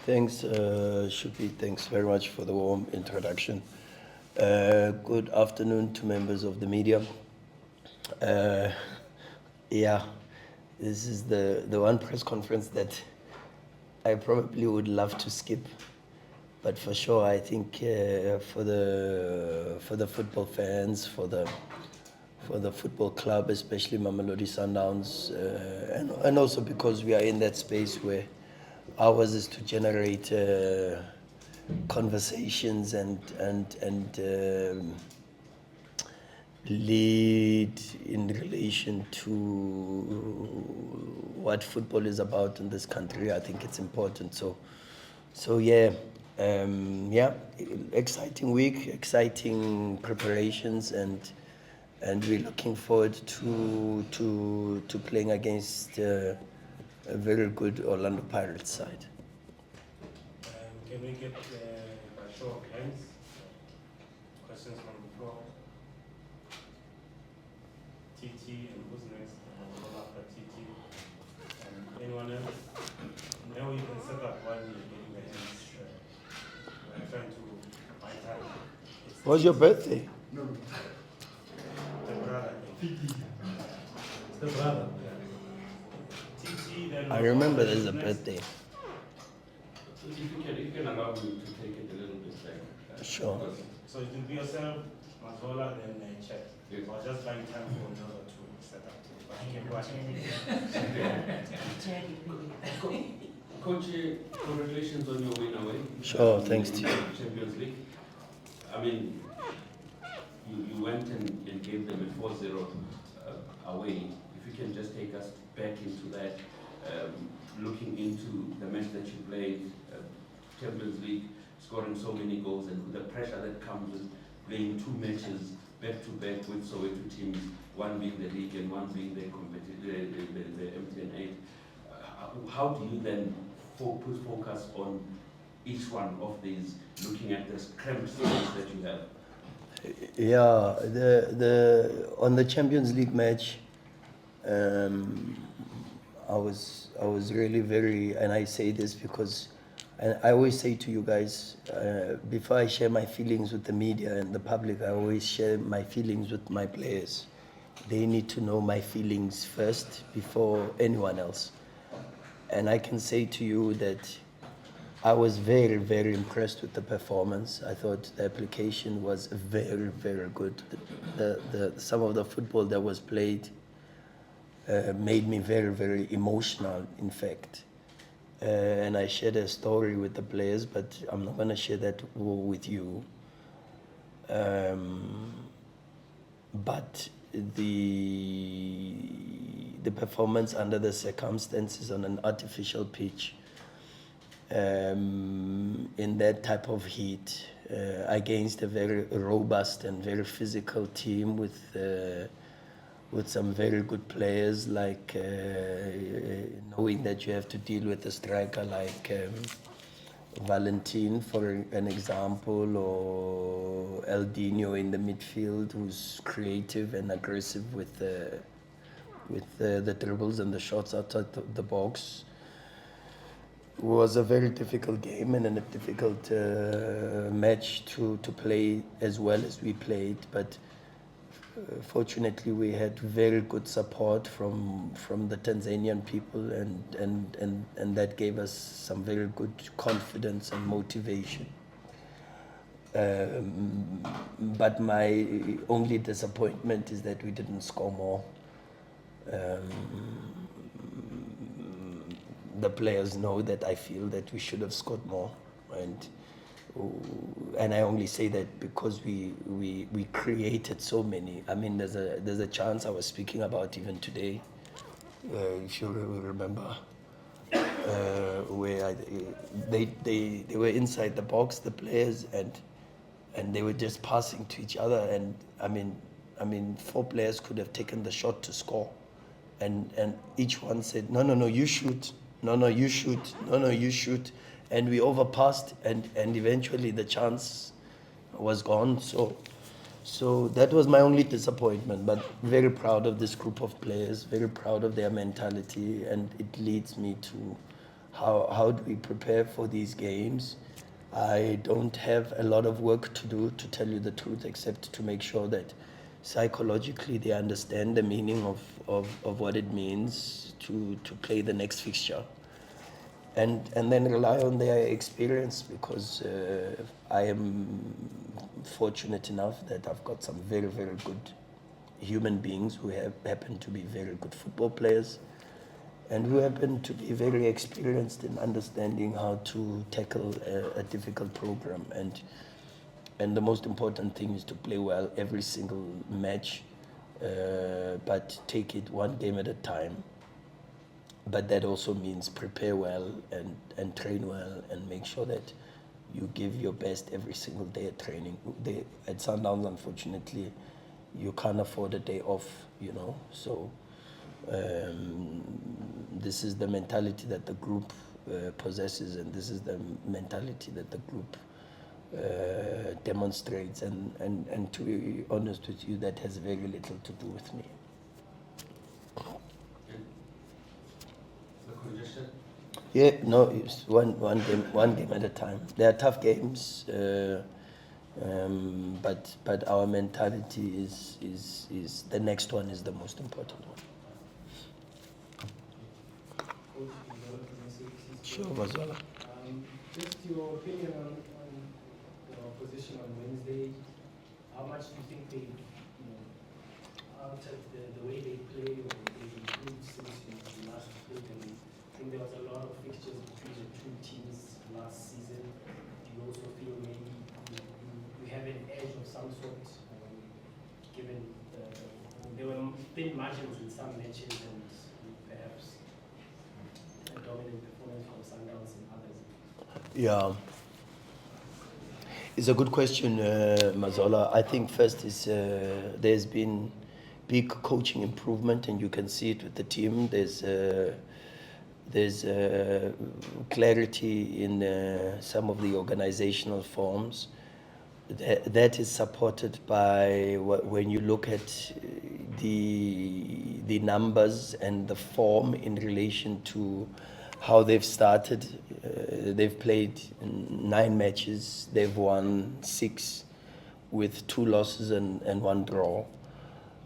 Thanks, Shupi. Thanks very much for the warm introduction. Good afternoon to members of the media. Yeah, this is the one press conference that I probably would love to skip, but for sure, I think for the football fans, for the football club, especially Mamelodi Sundowns, and also because we are in that space where ours is to generate conversations and lead in relation to what football is about in this country. I think it's important. So yeah, exciting week, exciting preparations, and we're looking forward to playing against a very good Orlando Pirates side. Can we get a show of hands? Questions from the floor? TT, and who's next? We'll go after TT. Anyone else? Now you can set up while you're getting the hands. We're trying to buy time. What's your birthday? No. The brother. It's the brother. TT, then I remember there's a birthday. So if you can allow me to take it a little bit back. Sure. So it will be yourself, Mazola, then Chet. Yes. Or just buying time for another to set up. But you can watch Coach, congratulations on your win away. Sure, thanks to you. Champions League. I mean, you went and gave them a 4-0 away. If you can just take us back into that, looking into the match that you played, Champions League, scoring so many goals, and the pressure that comes with playing two matches back to back with Soweto teams, one being the league and one being the MTN 8. How do you then put focus on each one of these, looking at the cramped space that you have? Yeah, on the Champions League match, I was really very, and I say this because, and I always say to you guys, before I share my feelings with the media and the public, I always share my feelings with my players. They need to know my feelings first before anyone else. And I can say to you that I was very, very impressed with the performance. I thought the application was very, very good. Some of the football that was played made me very, very emotional, in fact. And I shared a story with the players, but I'm not going to share that with you. But the performance under the circumstances on an artificial pitch, in that type of heat, against a very robust and very physical team with some very good players, like knowing that you have to deal with a striker like Valentin, for an example, or Eldinho in the midfield, who's creative and aggressive with the dribbles and the shots outside the box. It was a very difficult game and a difficult match to play as well as we played, but fortunately we had very good support from the Tanzanian people, and that gave us some very good confidence and motivation. But my only disappointment is that we didn't score more. The players know that I feel that we should have scored more, and I only say that because we created so many. I mean, there's a chance I was speaking about even today, if you remember, where they were inside the box, the players, and they were just passing to each other, and I mean 4 players could have taken the shot to score, and each one said, no, you shoot. No, you shoot. No, you shoot. And we overpassed, and eventually the chance was gone. So that was my only disappointment, but very proud of this group of players, very proud of their mentality, and it leads me to how do we prepare for these games? I don't have a lot of work to do, to tell you the truth, except to make sure that psychologically they understand the meaning of what it means to play the next fixture. And then rely on their experience, because I am fortunate enough that I've got some very, very good human beings who happen to be very good football players, and who happen to be very experienced in understanding how to tackle a difficult program. And the most important thing is to play well every single match, but take it one game at a time. But that also means prepare well and train well, and make sure that you give your best every single day at training. At Sundowns, unfortunately, you can't afford a day off, So this is the mentality that the group possesses, and this is the mentality that the group demonstrates. And to be honest with you, that has very little to do with me. The congestion? Yeah, no, it's one game at a time. They are tough games, but our mentality is the next one is the most important one. Sure, Mazwala. Just your opinion on your opposition on Wednesday. How much do you think they, altered the way they play, or they improved since you last played? And I think there was a lot of fixtures between the two teams last season. Do you also feel maybe you have an edge of some sort, given there were thin margins in some matches, and perhaps a dominant performance from Sundowns and others? Yeah. It's a good question, Mazola. I think first is there's been big coaching improvement, and you can see it with the team. There's clarity in some of the organizational forms. That is supported by when you look at the numbers and the form in relation to how they've started. They've played 9 matches. They've won 6 with 2 losses and 1 draw.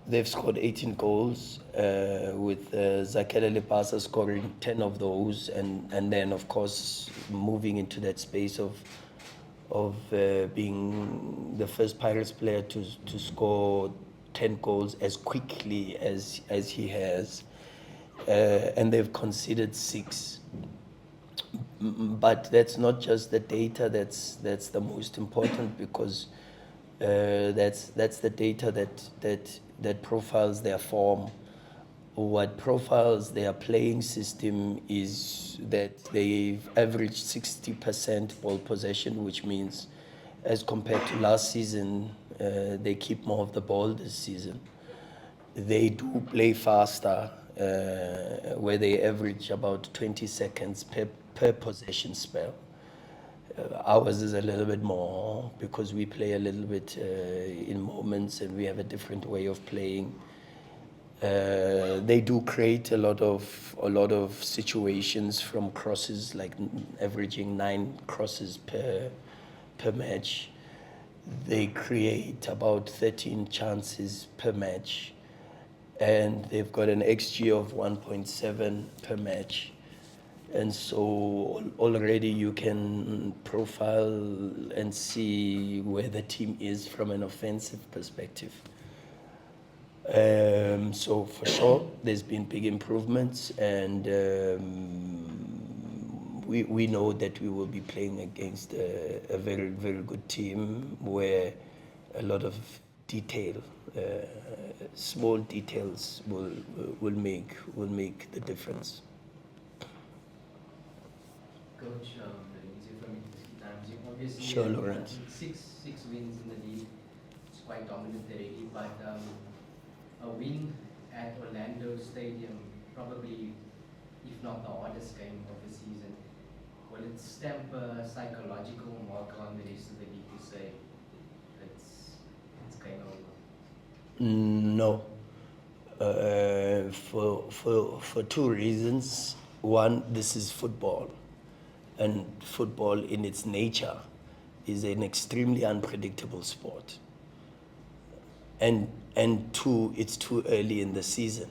They've scored 18 goals, with Zakele Lepasa scoring 10 of those, and then, of course, moving into that space of being the first Pirates player to score 10 goals as quickly as he has. And they've conceded 6. But that's not just the data that's the most important, because that's the data that profiles their form. What profiles their playing system is that they've averaged 60% ball possession, which means, as compared to last season, they keep more of the ball this season. They do play faster, where they average about 20 seconds per possession spell. Ours is a little bit more, because we play a little bit in moments, and we have a different way of playing. They do create a lot of situations from crosses, like averaging 9 crosses per match. They create about 13 chances per match, and they've got an XG of 1.7 per match. And so already you can profile and see where the team is from an offensive perspective. So for sure, there's been big improvements, and we know that we will be playing against a very, very good team, where a lot of detail, small details will make the difference. Coach, easy for me to see times. You obviously Sure, had, Lawrence. six wins in the league. It's quite dominant already, but a win at Orlando Stadium, probably, if not the hardest game of the season, will it stamp a psychological marker on the rest of the league to say it's game over? No. For 2 reasons. One, this is football. and football in its nature is an extremely unpredictable sport. And two, it's too early in the season.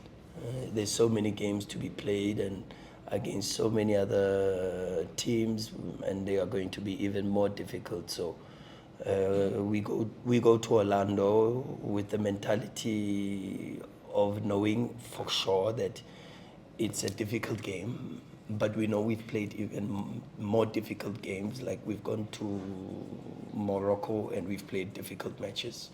There's so many games to be played and against so many other teams, and they are going to be even more difficult. So we go to Orlando with the mentality of knowing for sure that it's a difficult game, but we know we've played even more difficult games. Like we've gone to Morocco and we've played difficult matches.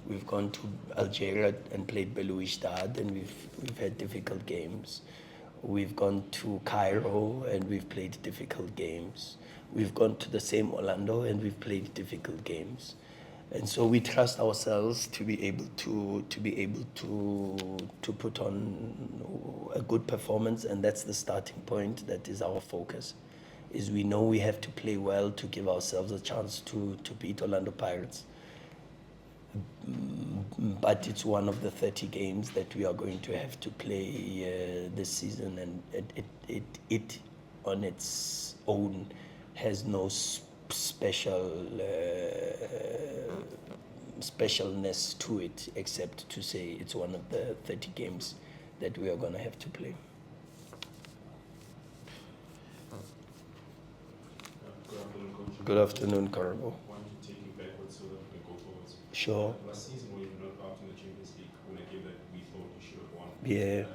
We've gone to Algeria and played Belouizdad, and we've had difficult games. We've gone to Cairo and we've played difficult games. We've gone to the same Orlando and we've played difficult games. And so we trust ourselves to be able to put on a good performance, and that's the starting point. That is our focus. Is we know we have to play well to give ourselves a chance to beat Orlando Pirates. But it's one of the 30 games that we are going to have to play this season, and it on its own has no specialness to it, except to say it's one of the 30 games that we are going to have to play. Good afternoon, Coach. Good afternoon, Karabo. I want to take you backwards so that we can go forwards. Sure. Last season, when you were not out in the Champions League, when a game that we thought you should have won, Yeah.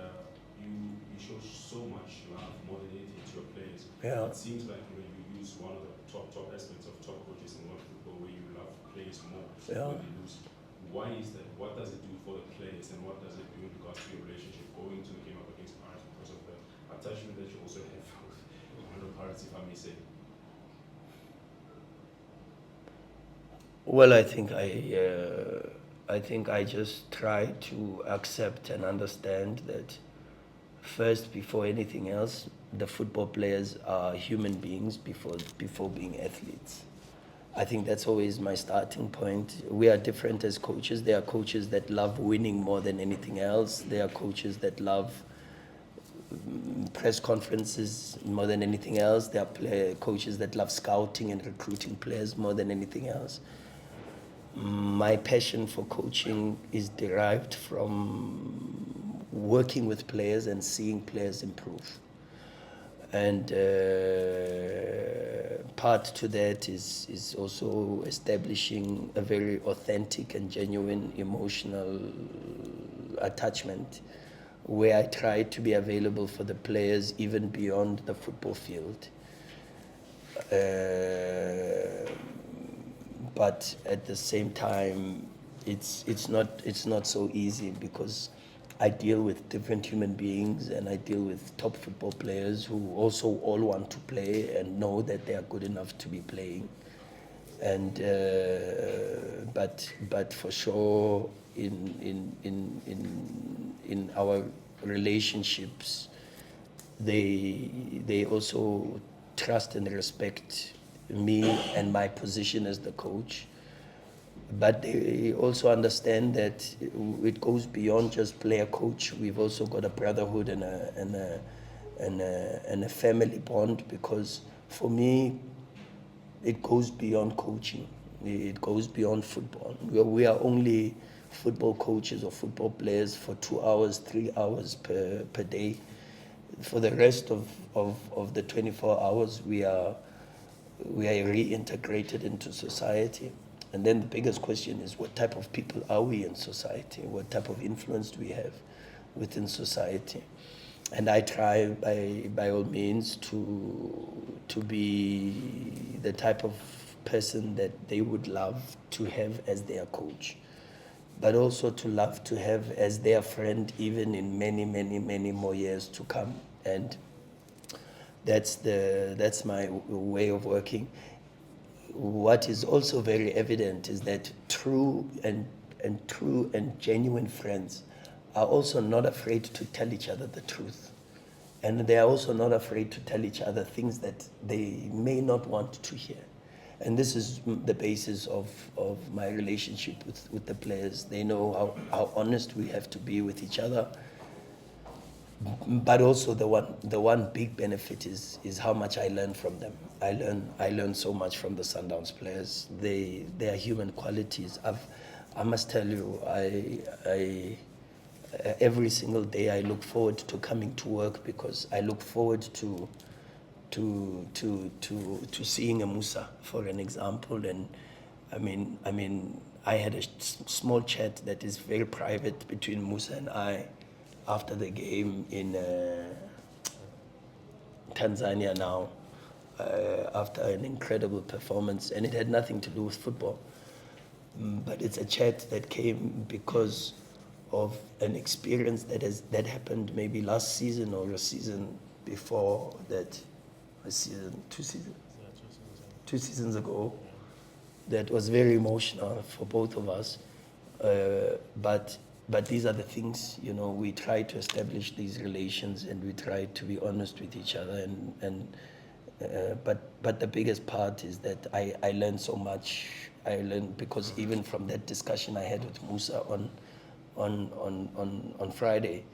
you showed so much love, more than anything, to your players. Yeah. It seems like you use one of the top aspects of top coaches in world football, where you love players more Yeah. when they lose. Why is that? What does it do for the players, and what does it do in regards to your relationship going into the game up against Pirates, because of the attachment that you also have with one of the Pirates, if I may say? Well, I think I just try to accept and understand that first, before anything else, the football players are human beings before being athletes. I think that's always my starting point. We are different as coaches. There are coaches that love winning more than anything else. There are coaches that love press conferences more than anything else. There are coaches that love scouting and recruiting players more than anything else. My passion for coaching is derived from working with players and seeing players improve. And part to that is also establishing a very authentic and genuine emotional attachment, where I try to be available for the players even beyond the football field. But at the same time, it's not so easy, because I deal with different human beings, and I deal with top football players who also all want to play and know that they are good enough to be playing. And but for sure, in our relationships, they also trust and respect me and my position as the coach, but they also understand that it goes beyond just player coach. We've also got a brotherhood and a family bond, because for me it goes beyond coaching. It goes beyond football. We are only football coaches or football players for 2 hours, 3 hours per day. For the rest of the 24 hours, we are reintegrated into society. And then the biggest question is, what type of people are we in society? What type of influence do we have within society? And I try by all means to be the type of person that they would love to have as their coach, but also to love to have as their friend, even in many more years to come. And that's my way of working. What is also very evident is that true and genuine friends are also not afraid to tell each other the truth. And they are also not afraid to tell each other things that they may not want to hear. And this is the basis of my relationship with the players. They know how honest we have to be with each other. But also the one big benefit is how much I learn from them. I learn so much from the Sundowns players. They are human qualities. I must tell you, I every single day I look forward to coming to work because I look forward to seeing a Musa, for an example. And I had a small chat that is very private between Musa and I after the game in Tanzania now, after an incredible performance, and it had nothing to do with football. But it's a chat that came because of an experience that happened maybe last season or a season before that, two seasons ago. That was very emotional for both of us. But these are the things, we try to establish these relations and we try to be honest with each other. But the biggest part is that I learned so much. I learned because even from that discussion I had with Musa on Friday,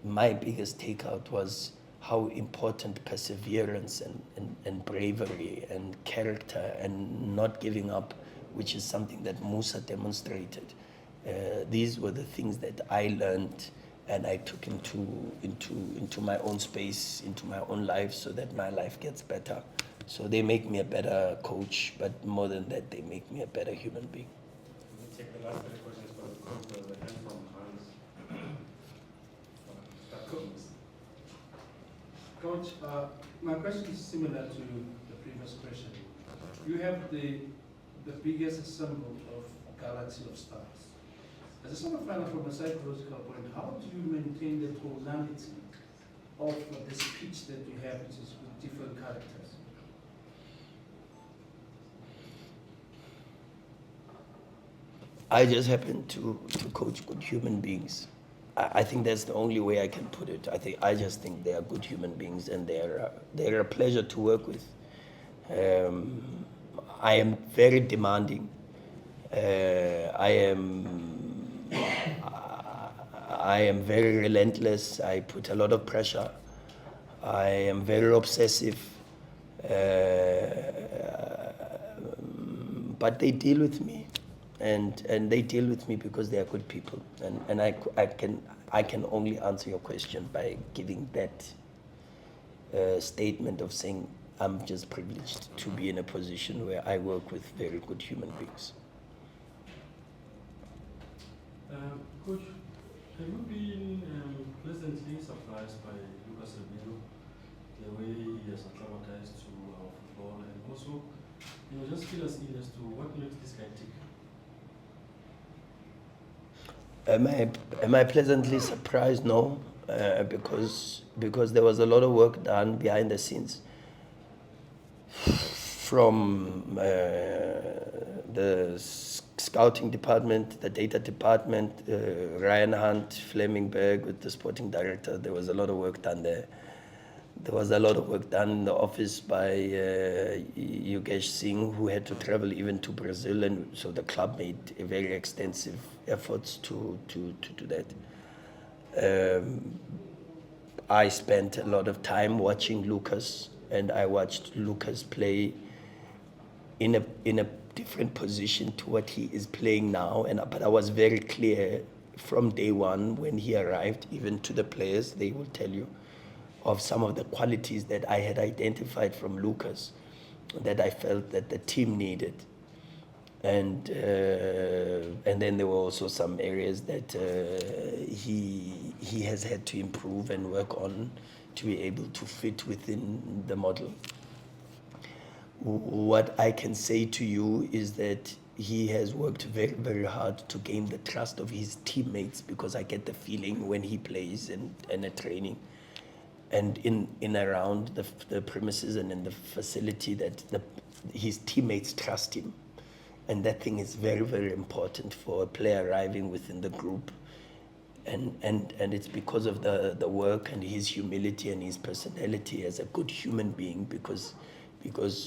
my biggest takeout was how important perseverance and bravery and character and not giving up, which is something that Musa demonstrated. These were the things that I learned and I took into my own space, into my own life, so that my life gets better. So they make me a better coach, but more than that, they make me a better human being. We'll take the last three questions for the coach. There was a hand from Hans. Coach, my question is similar to the previous question. You have the biggest symbol of galaxy of stars. I just want to find out from a psychological point, how do you maintain the tonality of the speech that you have, which is with different characters? I just happen to coach good human beings. I think that's the only way I can put it. I just think they are good human beings and they're a pleasure to work with. I am very demanding. I am very relentless. I put a lot of pressure. I am very obsessive. But they deal with me. And they deal with me because they are good people. And I can only answer your question by giving that statement of saying I'm just privileged to be in a position where I work with very good human beings. Coach, have you been pleasantly surprised by Lucas Rabelo, the way he has acclimatized to our football, and also, just fill us in as to what makes this guy tick? Am I pleasantly surprised? No, because there was a lot of work done behind the scenes from the scouting department, the data department, Ryan Hunt, Fleming Berg with the sporting director. There was a lot of work done there. There was a lot of work done in the office by Yogesh Singh, who had to travel even to Brazil, and so the club made a very extensive efforts to do that. I spent a lot of time watching Lucas, and I watched Lucas play in a different position to what he is playing now. But I was very clear from day one when he arrived, even to the players, they will tell you, of some of the qualities that I had identified from Lucas that I felt that the team needed. And then there were also some areas that he has had to improve and work on to be able to fit within the model. What I can say to you is that he has worked very, very hard to gain the trust of his teammates, because I get the feeling when he plays and at training and in around the premises and in the facility that his teammates trust him. And that thing is very, very important for a player arriving within the group. And it's because of the work and his humility and his personality as a good human being, because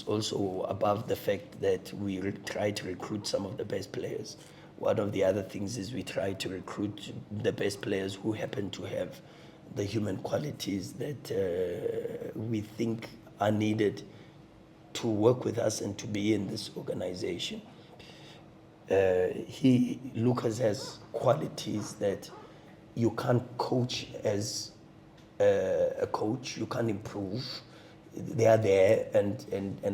also above the fact that we try to recruit some of the best players, one of the other things is we try to recruit the best players who happen to have the human qualities that we think are needed to work with us and to be in this organization. Lucas has qualities that you can't coach as a coach. You can't improve. They are there, and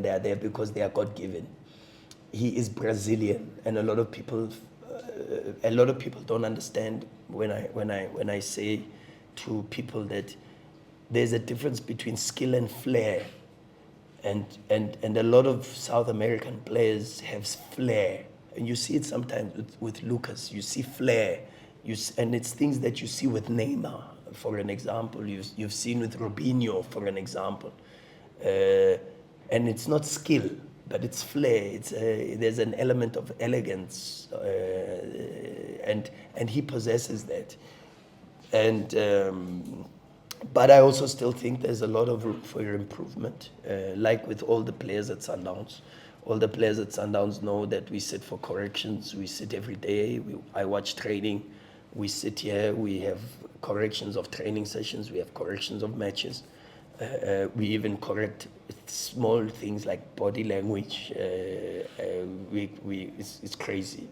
they are there because they are God-given. He is Brazilian, and a lot of people don't understand when I say to people that there's a difference between skill and flair, and a lot of South American players have flair, and you see it sometimes with Lucas. You see flair, and it's things that you see with Neymar, for an example. You've seen with Robinho, for an example, and it's not skill, but it's flair. There's an element of elegance, and he possesses that. And but I also still think there's a lot of room for improvement, like with all the players at Sundowns. All the players at Sundowns know that we sit for corrections. We sit every day. I watch training. We sit here. We have corrections of training sessions. We have corrections of matches. We even correct small things like body language. It's crazy,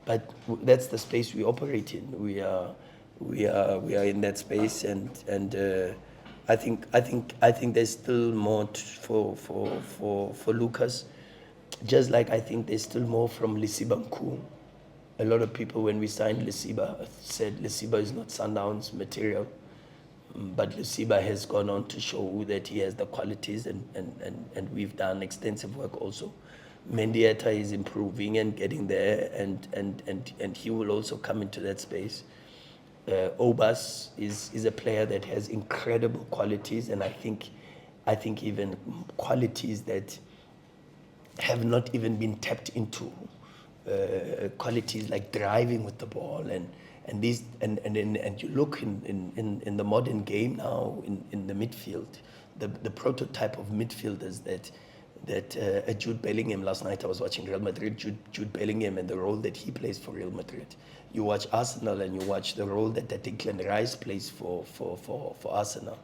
but that's the space we operate in. We are in that space, and I think there's still more for Lucas. Just like I think there's still more from Lesiba Mkuu. A lot of people, when we signed Lesiba, said Lesiba is not Sundowns material. But Lesiba has gone on to show that he has the qualities, and we've done extensive work also. Mendieta is improving and getting there, and he will also come into that space. Obas is a player that has incredible qualities, and I think even qualities that have not even been tapped into, qualities like driving with the ball, and you look in the modern game now in the midfield, the prototype of midfielders that Jude Bellingham. Last night I was watching Real Madrid, Jude Bellingham, and the role that he plays for Real Madrid. You watch Arsenal and you watch the role that Declan Rice plays for Arsenal.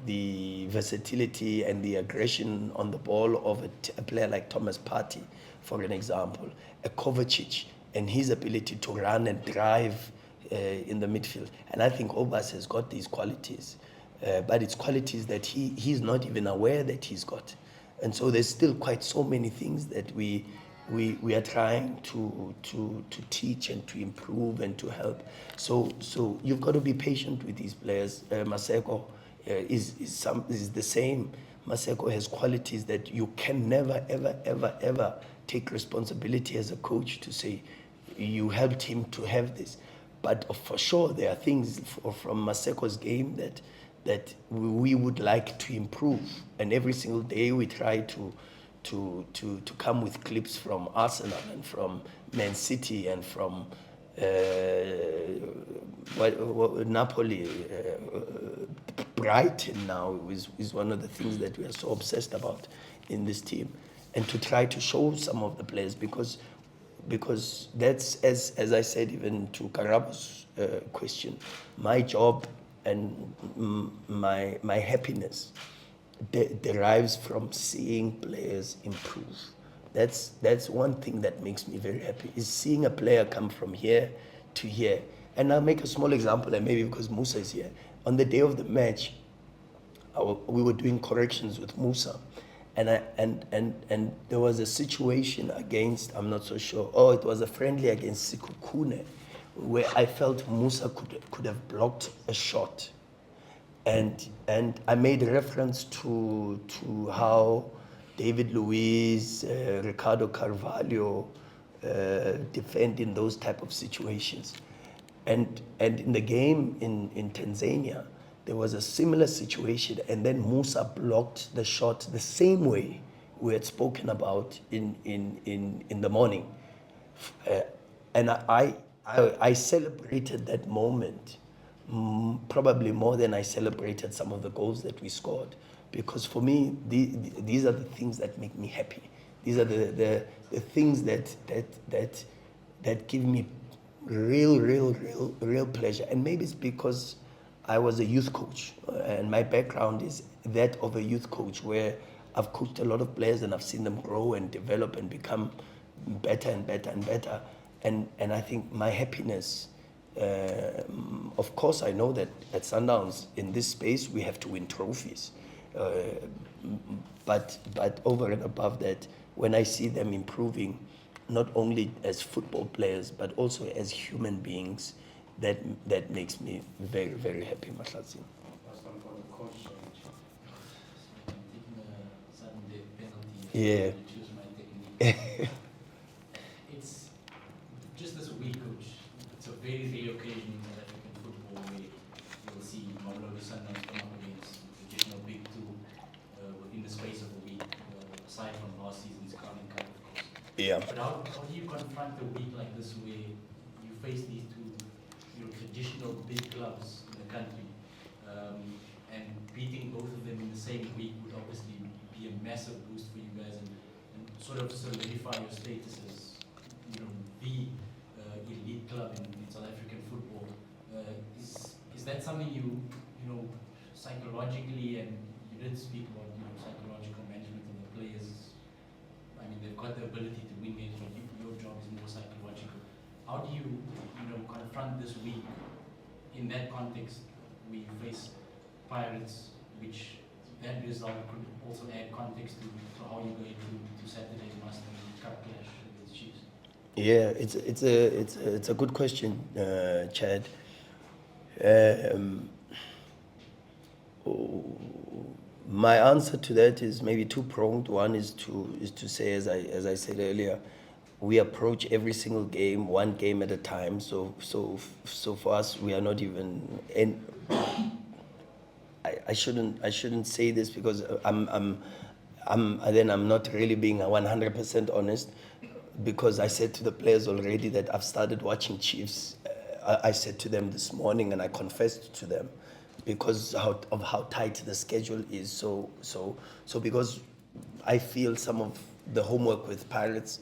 The versatility and the aggression on the ball of a player like Thomas Partey, for an example, a Kovacic, and his ability to run and drive in the midfield. And I think Obas has got these qualities, but it's qualities that he's not even aware that he's got. And so there's still quite so many things that we are trying to teach and to improve and to help. So you've got to be patient with these players. Maseko is the same. Maseko has qualities that you can never, ever take responsibility as a coach to say you helped him to have this. But for sure, there are things from Maseko's game that we would like to improve. And every single day we try to come with clips from Arsenal and from Man City and from Napoli. Brighton now is one of the things that we are so obsessed about in this team, and to try to show some of the players, because that's, as I said even to Karabo's question, my job and my happiness derives from seeing players improve. That's one thing that makes me very happy, is seeing a player come from here to here. And I'll make a small example, and maybe because Musa is here. On the day of the match, we were doing corrections with Musa, and there was a situation against, I'm not so sure, it was a friendly against Sikukune, where I felt Musa could have blocked a shot. And I made reference to how David Luiz, Ricardo Carvalho defend in those type of situations. And in the game in Tanzania, there was a similar situation, and then Musa blocked the shot the same way we had spoken about in the morning. And I celebrated that moment probably more than I celebrated some of the goals that we scored, because for me these are the things that make me happy. These are the things that give me real pleasure. And maybe it's because I was a youth coach, and my background is that of a youth coach, where I've coached a lot of players and I've seen them grow and develop and become better and better and better. And I think my happiness, of course, I know that at Sundowns in this space we have to win trophies, uh, but over and above that, when I see them improving, not only as football players but also as human beings, that makes me very happy, Mahlatsi. Last one for the coach. Taking a sudden death penalty. Yeah. To choose my technique. It's just this week, coach. It's a very rare occasion in South African football where you'll see Mamelodi Sundowns come up against traditional big two within the space of a week, aside from last season's Crowning Cup, of course. Yeah. But how do you confront a week like this where you face these two traditional big clubs in the country, and beating both of them in the same week would obviously be a massive boost for you guys and sort of solidify your status as the elite club in South African football. Is that something you psychologically, and you did speak about psychological management of the players. I mean, they've got the ability to win games, but your job is more psychological. How do you confront this week in that context? We face Pirates, which that result could also add context to how you go into Saturday's must-win cup clash against Chiefs. Yeah, it's a good question, Chad. My answer to that is maybe two-pronged. One is to say, as I said earlier, we approach every single game one game at a time. So for us, we are not even. And I shouldn't say this because I'm not really being 100% honest, because I said to the players already that I've started watching Chiefs. I said to them this morning, and I confessed to them, because of how tight the schedule is. So because I feel some of the homework with Pirates,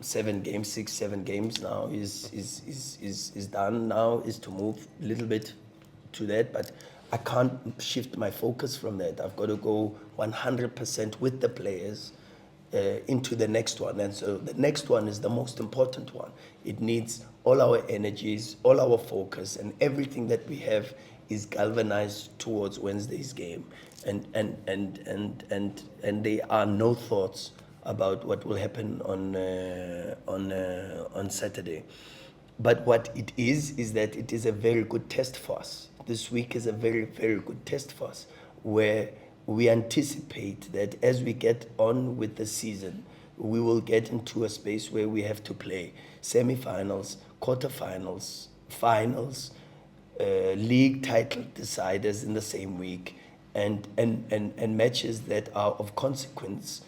7 games, 6, 7 games now is done. Now is to move a little bit to that, but I can't shift my focus from that. I've got to go 100% with the players into the next one. And so the next one is the most important one. It needs all our energies, all our focus, and everything that we have is galvanized towards Wednesday's game. And there are no thoughts about what will happen on Saturday. But what it is that it is a very good test for us. This week is a very good test for us, where we anticipate that as we get on with the season, we will get into a space where we have to play semi-finals, quarterfinals, finals, league title deciders in the same week, and matches that are of consequence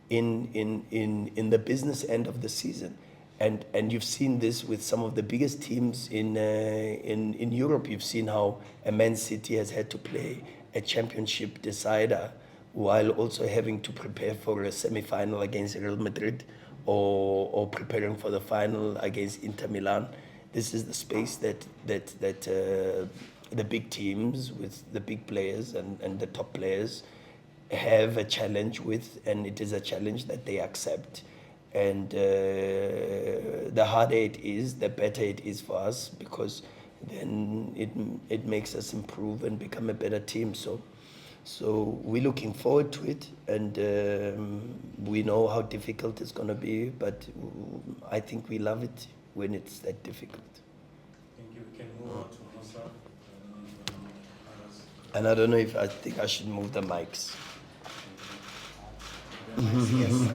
in the business end of the season. And you've seen this with some of the biggest teams in Europe. You've seen how a Man City has had to play a championship decider while also having to prepare for a semi-final against Real Madrid, or preparing for the final against Inter Milan. This is the space that the big teams with the big players and the top players have a challenge with, and it is a challenge that they accept. And the harder it is, the better it is for us, because then it makes us improve and become a better team. So we're looking forward to it, and we know how difficult it's going to be, but I think we love it when it's that difficult. Thank you. We can move on to Musa. And I don't know if I think I should move the mics. Yes.